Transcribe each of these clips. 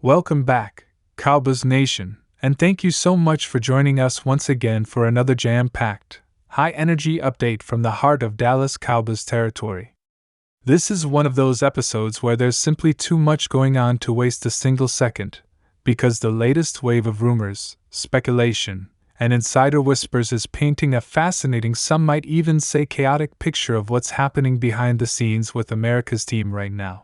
Welcome back, Cowboys Nation, and thank you so much for joining us once again for another jam-packed, high-energy update from the heart of Dallas Cowboys territory. This is one of those episodes where there's simply too much going on to waste a single second, because the latest wave of rumors, speculation, and insider whispers is painting a fascinating, some might even say chaotic picture of what's happening behind the scenes with America's team right now.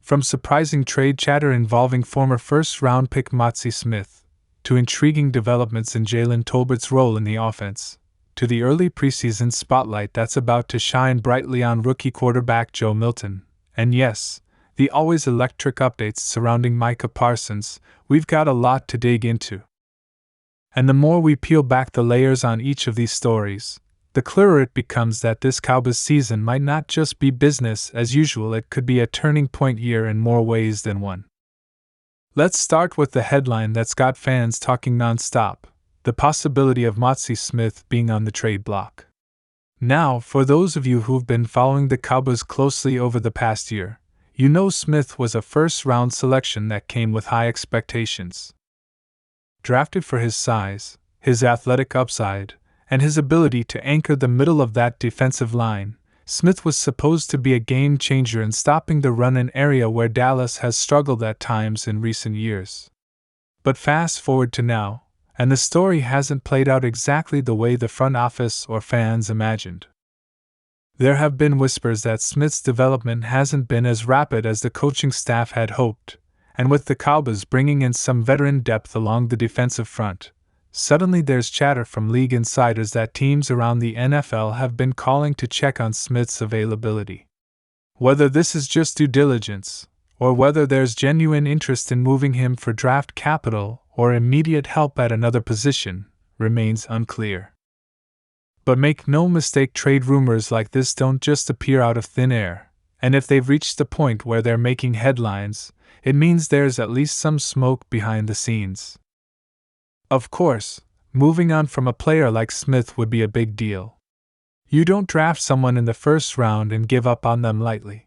From surprising trade chatter involving former first-round pick Mazi Smith, to intriguing developments in Jalen Tolbert's role in the offense, to the early preseason spotlight that's about to shine brightly on rookie quarterback Joe Milton, and yes, the always electric updates surrounding Micah Parsons, we've got a lot to dig into. And the more we peel back the layers on each of these stories, the clearer it becomes that this Cowboys season might not just be business as usual, it could be a turning point year in more ways than one. Let's start with the headline that's got fans talking non-stop, the possibility of Mazi Smith being on the trade block. Now, for those of you who've been following the Cowboys closely over the past year, you know Smith was a first-round selection that came with high expectations. Drafted for his size, his athletic upside, and his ability to anchor the middle of that defensive line, Smith was supposed to be a game-changer in stopping the run, an area where Dallas has struggled at times in recent years. But fast forward to now, and the story hasn't played out exactly the way the front office or fans imagined. There have been whispers that Smith's development hasn't been as rapid as the coaching staff had hoped, and with the Cowboys bringing in some veteran depth along the defensive front, suddenly there's chatter from league insiders that teams around the NFL have been calling to check on Smith's availability. Whether this is just due diligence, or whether there's genuine interest in moving him for draft capital or immediate help at another position, remains unclear. But make no mistake, trade rumors like this don't just appear out of thin air, and if they've reached the point where they're making headlines, it means there's at least some smoke behind the scenes. Of course, moving on from a player like Smith would be a big deal. You don't draft someone in the first round and give up on them lightly.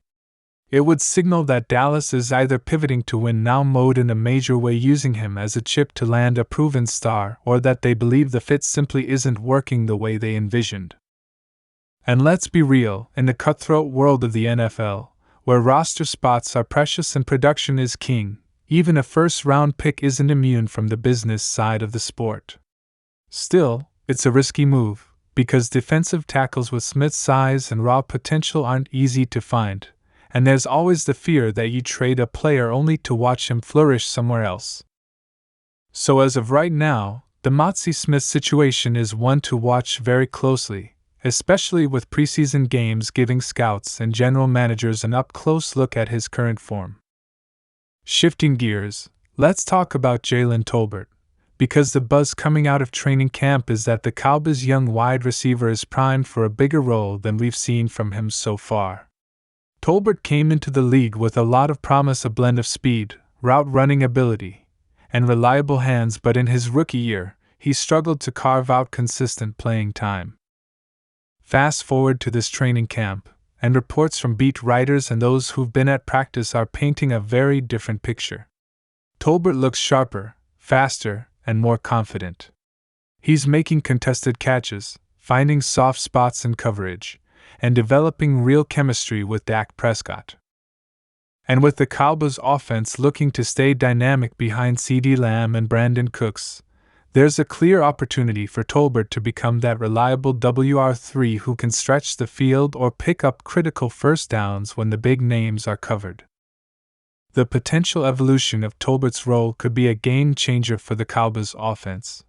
It would signal that Dallas is either pivoting to win-now mode in a major way, using him as a chip to land a proven star, or that they believe the fit simply isn't working the way they envisioned. And let's be real, in the cutthroat world of the NFL, where roster spots are precious and production is king, even a first-round pick isn't immune from the business side of the sport. Still, it's a risky move, because defensive tackles with Smith's size and raw potential aren't easy to find, and there's always the fear that you trade a player only to watch him flourish somewhere else. So as of right now, the Mazi Smith situation is one to watch very closely, especially with preseason games giving scouts and general managers an up-close look at his current form. Shifting gears, let's talk about Jalen Tolbert, because the buzz coming out of training camp is that the Cowboys' young wide receiver is primed for a bigger role than we've seen from him so far. Tolbert came into the league with a lot of promise, a blend of speed, route-running ability, and reliable hands, but in his rookie year, he struggled to carve out consistent playing time. Fast forward to this training camp, and reports from beat writers and those who've been at practice are painting a very different picture. Tolbert looks sharper, faster, and more confident. He's making contested catches, finding soft spots in coverage, and developing real chemistry with Dak Prescott. And with the Cowboys offense looking to stay dynamic behind CeeDee Lamb and Brandon Cooks, there's a clear opportunity for Tolbert to become that reliable WR3 who can stretch the field or pick up critical first downs when the big names are covered. The potential evolution of Tolbert's role could be a game-changer for the Cowboys offense.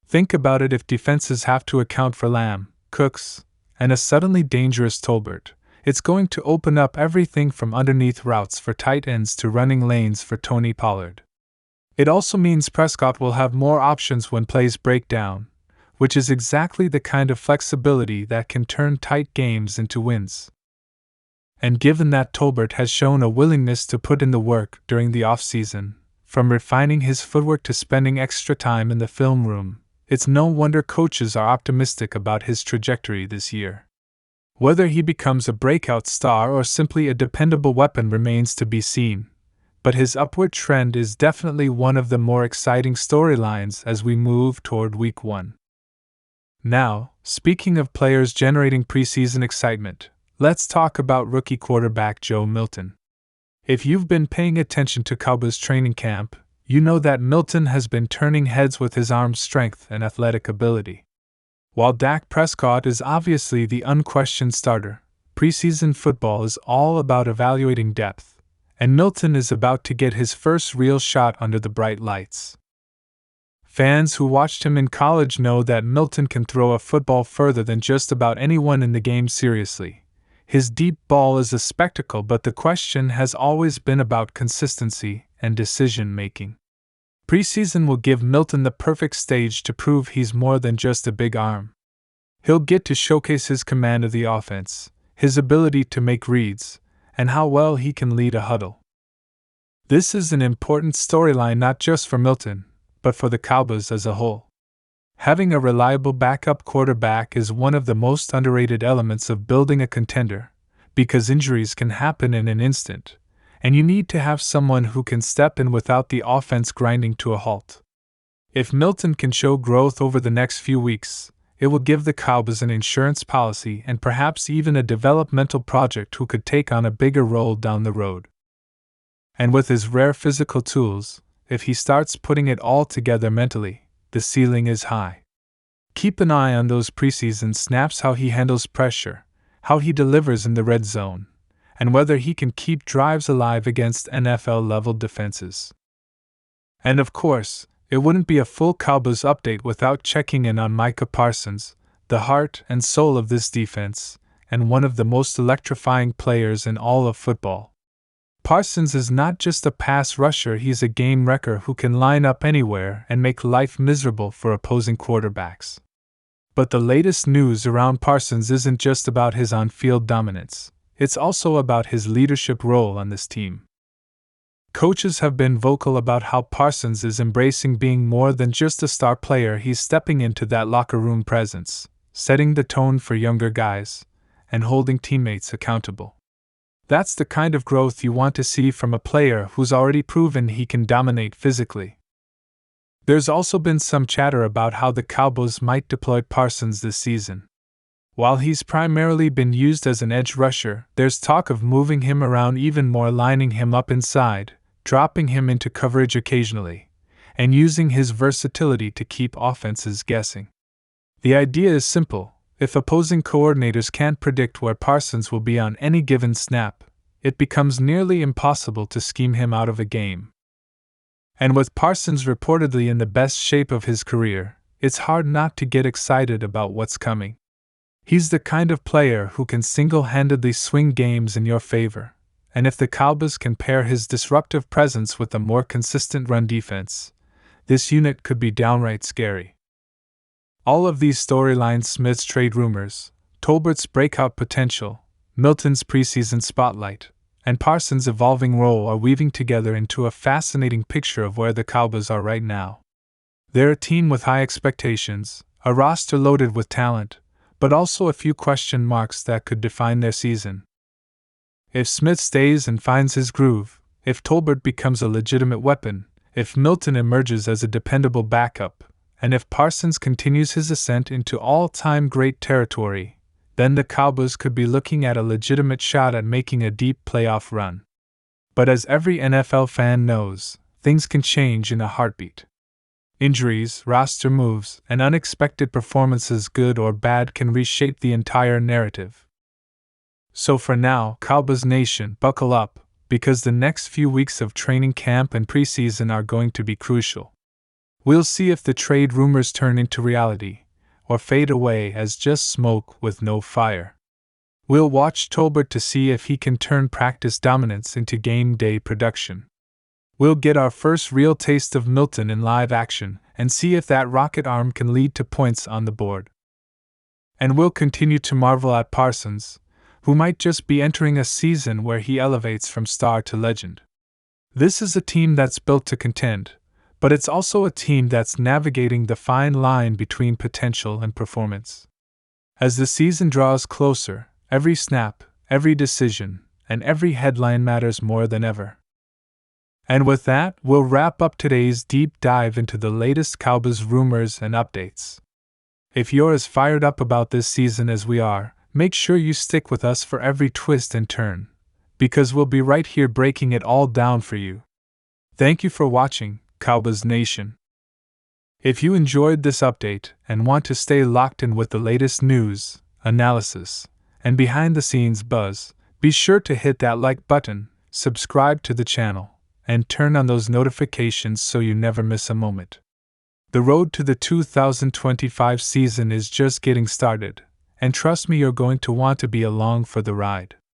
Think about it: if defenses have to account for Lamb, Cooks, and a suddenly dangerous Tolbert, it's going to open up everything from underneath routes for tight ends to running lanes for Tony Pollard. It also means Prescott will have more options when plays break down, which is exactly the kind of flexibility that can turn tight games into wins. And given that Tolbert has shown a willingness to put in the work during the offseason, from refining his footwork to spending extra time in the film room, it's no wonder coaches are optimistic about his trajectory this year. Whether he becomes a breakout star or simply a dependable weapon remains to be seen, but his upward trend is definitely one of the more exciting storylines as we move toward Week 1. Now, speaking of players generating preseason excitement, let's talk about rookie quarterback Joe Milton. If you've been paying attention to Cowboys training camp, you know that Milton has been turning heads with his arm strength and athletic ability. While Dak Prescott is obviously the unquestioned starter, preseason football is all about evaluating depth, and Milton is about to get his first real shot under the bright lights. Fans who watched him in college know that Milton can throw a football further than just about anyone in the game seriously. His deep ball is a spectacle, but the question has always been about consistency and decision-making. Preseason will give Milton the perfect stage to prove he's more than just a big arm. He'll get to showcase his command of the offense, his ability to make reads, and how well he can lead a huddle. This is an important storyline not just for Milton, but for the Cowboys as a whole. Having a reliable backup quarterback is one of the most underrated elements of building a contender, because injuries can happen in an instant, and you need to have someone who can step in without the offense grinding to a halt. If Milton can show growth over the next few weeks, it will give the Cowboys an insurance policy and perhaps even a developmental project who could take on a bigger role down the road. And with his rare physical tools, if he starts putting it all together mentally, the ceiling is high. Keep an eye on those preseason snaps, how he handles pressure, how he delivers in the red zone, and whether he can keep drives alive against NFL-level defenses. And of course, it wouldn't be a full Cowboys update without checking in on Micah Parsons, the heart and soul of this defense, and one of the most electrifying players in all of football. Parsons is not just a pass rusher, he's a game wrecker who can line up anywhere and make life miserable for opposing quarterbacks. But the latest news around Parsons isn't just about his on-field dominance, it's also about his leadership role on this team. Coaches have been vocal about how Parsons is embracing being more than just a star player. He's stepping into that locker room presence, setting the tone for younger guys, and holding teammates accountable. That's the kind of growth you want to see from a player who's already proven he can dominate physically. There's also been some chatter about how the Cowboys might deploy Parsons this season. While he's primarily been used as an edge rusher, there's talk of moving him around even more, lining him up inside, dropping him into coverage occasionally, and using his versatility to keep offenses guessing. The idea is simple. If opposing coordinators can't predict where Parsons will be on any given snap, it becomes nearly impossible to scheme him out of a game. And with Parsons reportedly in the best shape of his career, it's hard not to get excited about what's coming. He's the kind of player who can single-handedly swing games in your favor, and if the Cowboys can pair his disruptive presence with a more consistent run defense, this unit could be downright scary. All of these storylines, Smith's trade rumors, Tolbert's breakout potential, Milton's preseason spotlight, and Parsons' evolving role are weaving together into a fascinating picture of where the Cowboys are right now. They're a team with high expectations, a roster loaded with talent, but also a few question marks that could define their season. If Smith stays and finds his groove, if Tolbert becomes a legitimate weapon, if Milton emerges as a dependable backup, and if Parsons continues his ascent into all-time great territory, then the Cowboys could be looking at a legitimate shot at making a deep playoff run. But as every NFL fan knows, things can change in a heartbeat. Injuries, roster moves, and unexpected performances, good or bad, can reshape the entire narrative. So for now, Cowboys Nation, buckle up, because the next few weeks of training camp and preseason are going to be crucial. We'll see if the trade rumors turn into reality, or fade away as just smoke with no fire. We'll watch Tolbert to see if he can turn practice dominance into game day production. We'll get our first real taste of Milton in live action and see if that rocket arm can lead to points on the board. And we'll continue to marvel at Parsons, who might just be entering a season where he elevates from star to legend. This is a team that's built to contend, but it's also a team that's navigating the fine line between potential and performance. As the season draws closer, every snap, every decision, and every headline matters more than ever. And with that, we'll wrap up today's deep dive into the latest Cowboys rumors and updates. If you're as fired up about this season as we are, make sure you stick with us for every twist and turn, because we'll be right here breaking it all down for you. Thank you for watching, Cowboys Nation. If you enjoyed this update and want to stay locked in with the latest news, analysis, and behind-the-scenes buzz, be sure to hit that like button, subscribe to the channel, and turn on those notifications so you never miss a moment. The road to the 2025 season is just getting started, and trust me, you're going to want to be along for the ride.